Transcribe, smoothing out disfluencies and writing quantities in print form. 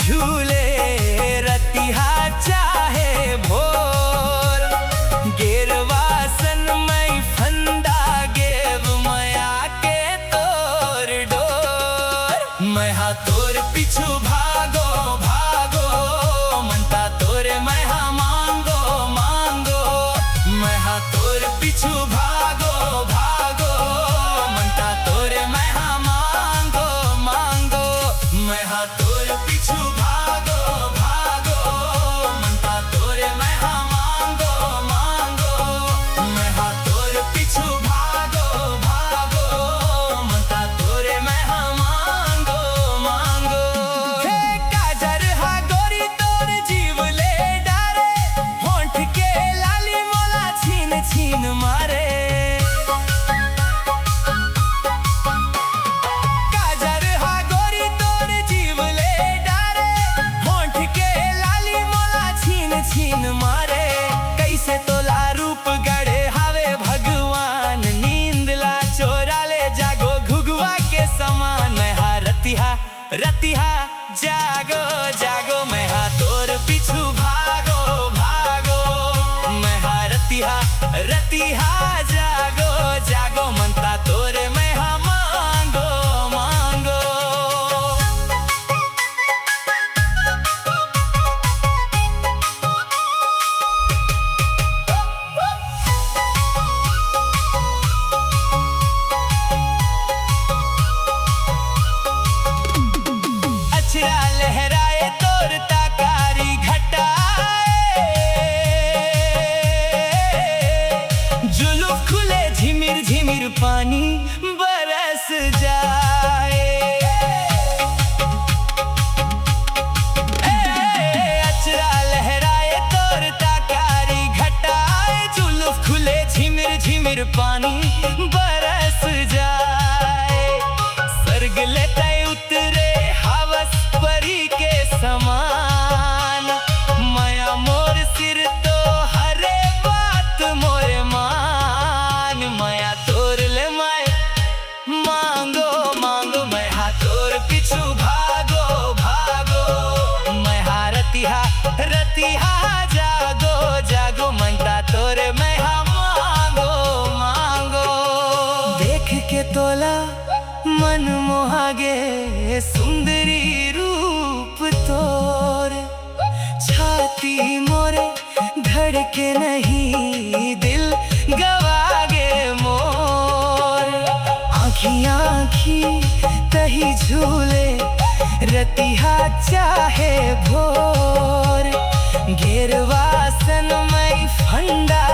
झूले रतिहा चाहे भोर गिरवासन मई फंदा गेव मया के तोर डोर महा तोर पिछु भागो भागो मनता तोरे महा मांगो मांगो महा तोर पिछु भागो भागो मनता तोरे महा मांगो मांगो महा तोर पिछु भागो भागो मनता तोरे महा मांगो मांगो महा तोर पिछु भागो भागो मनता तोरे महा मांगो मांगो हे काजर हा गोरी तोर जीव ले डारे होंठ के लाली मोला छीन छीन मारे छीन मारे कैसे तोला रूप गढ़े हावे भगवान नींद ला चोरा ले जागो घुगवा के समान महा रतिहा रतिहा जागो जागो महा तोर पिछु भागो भागो महा रतिहा रतिहा जागो जागो मनता तोरे महा मांगो मांगो लहराए तोर ताकारी घटाए जुलूफ खुले झिमिर झिमिर पानी बरस जाए अचरा लहराए तोर ताकारी घटाए जुलूफ खुले झिमिर झिमिर पानी बरस जाए सर्ग लेते उतरे हवस परी के समान माया मोर सिर तो हरे बात मोरे मान माया तोर ले माय मांगो मांगो महा तोर पिछु भागो भागो महा रतिहा रतिहा जागो जागो मनता तोरे महा मांगो मांगो देख के तोला मन मोहागे सुंदरी रूप तोर छाती मोरे धड़के नहीं दिल गवागे मोर आँखी आँखी तही झूले रतिहा चाहे भोर गिरवासन मई फंदा